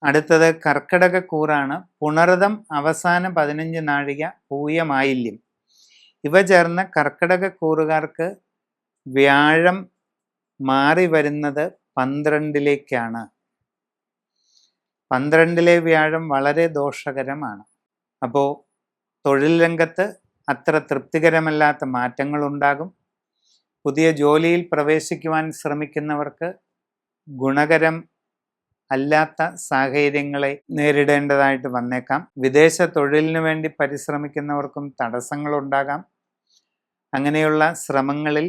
അടുത്തത് കർക്കിടക കൂറാണ്. പുണർതം അവസാന 15 നാഴിക, പൂയമായില്യം. ഇവ ചേർന്ന കർക്കിടക കൂറുകാർക്ക് വ്യാഴം മാറി വരുന്നത് 12ലേക്കാണ്. 12ലെ വ്യാഴം വളരെ ദോഷകരമാണ്. അപ്പോൾ തൊഴിൽ രംഗത്ത് അത്ര തൃപ്തികരമല്ലാത്ത മാറ്റങ്ങൾ ഉണ്ടാകും. പുതിയ ജോലിയിൽ പ്രവേശിക്കുവാൻ ശ്രമിക്കുന്നവർക്ക് ഗുണകരം അല്ലാത്ത സാഹചര്യങ്ങളെ നേരിടേണ്ടതായിട്ട് വന്നേക്കാം. വിദേശ തൊഴിലിനു വേണ്ടി പരിശ്രമിക്കുന്നവർക്കും തടസ്സങ്ങളുണ്ടാകാം. അങ്ങനെയുള്ള ശ്രമങ്ങളിൽ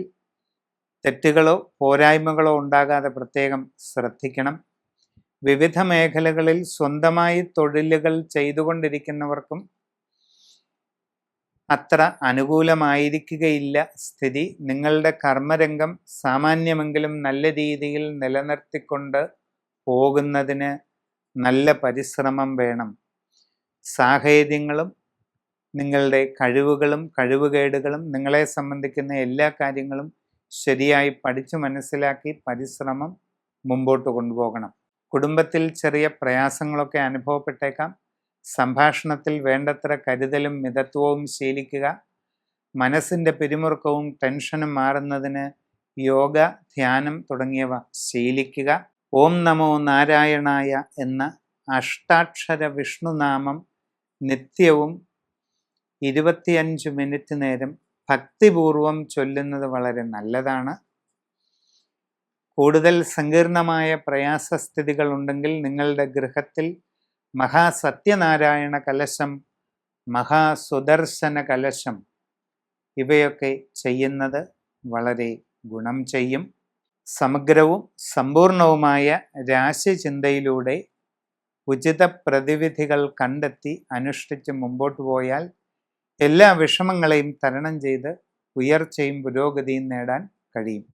തെറ്റുകളോ പോരായ്മകളോ ഉണ്ടാകാതെ പ്രത്യേകം ശ്രദ്ധിക്കണം. വിവിധ മേഖലകളിൽ സ്വന്തമായി തൊഴിലുകൾ ചെയ്തുകൊണ്ടിരിക്കുന്നവർക്കും അത്ര അനുകൂലമായിരിക്കുകയില്ല സ്ഥിതി. നിങ്ങളുടെ കർമ്മരംഗം സാമാന്യമെങ്കിലും നല്ല രീതിയിൽ നിലനിർത്തിക്കൊണ്ട് പോകുന്നതിന് നല്ല പരിശ്രമം വേണം. സാഹചര്യങ്ങളും നിങ്ങളുടെ കഴിവുകളും കഴിവുകേടുകളും നിങ്ങളെ സംബന്ധിക്കുന്ന എല്ലാ കാര്യങ്ങളും ശരിയായി പഠിച്ചു മനസ്സിലാക്കി പരിശ്രമം മുമ്പോട്ട് കൊണ്ടുപോകണം. കുടുംബത്തിൽ ചെറിയ പ്രയാസങ്ങളൊക്കെ അനുഭവപ്പെട്ടേക്കാം. സംഭാഷണത്തിൽ വേണ്ടത്ര കരുതലും മിതത്വവും ശീലിക്കുക. മനസ്സിൻ്റെ പിരിമുറുക്കവും ടെൻഷനും മാറുന്നതിന് യോഗ, ധ്യാനം തുടങ്ങിയവ ശീലിക്കുക. ഓം നമോ നാരായണായ എന്ന അഷ്ടാക്ഷര വിഷ്ണുനാമം നിത്യവും 25 മിനിറ്റ് നേരം ഭക്തിപൂർവം ചൊല്ലുന്നത് വളരെ നല്ലതാണ്. കൂടുതൽ സങ്കീർണമായ പ്രയാസസ്ഥിതികൾ ഉണ്ടെങ്കിൽ നിങ്ങളുടെ ഗൃഹത്തിൽ മഹാസത്യനാരായണ കലശം, മഹാസുദർശന കലശം ഇവയൊക്കെ ചെയ്യുന്നത് വളരെ ഗുണം ചെയ്യും. സമഗ്രവും സമ്പൂർണവുമായ രാശിചിന്തയിലൂടെ ഉചിത പ്രതിവിധികൾ കണ്ടെത്തി അനുഷ്ഠിച്ച് മുമ്പോട്ട് പോയാൽ എല്ലാ വിഷമങ്ങളെയും തരണം ചെയ്ത് ഉയർച്ചയും പുരോഗതിയും നേടാൻ കഴിയും.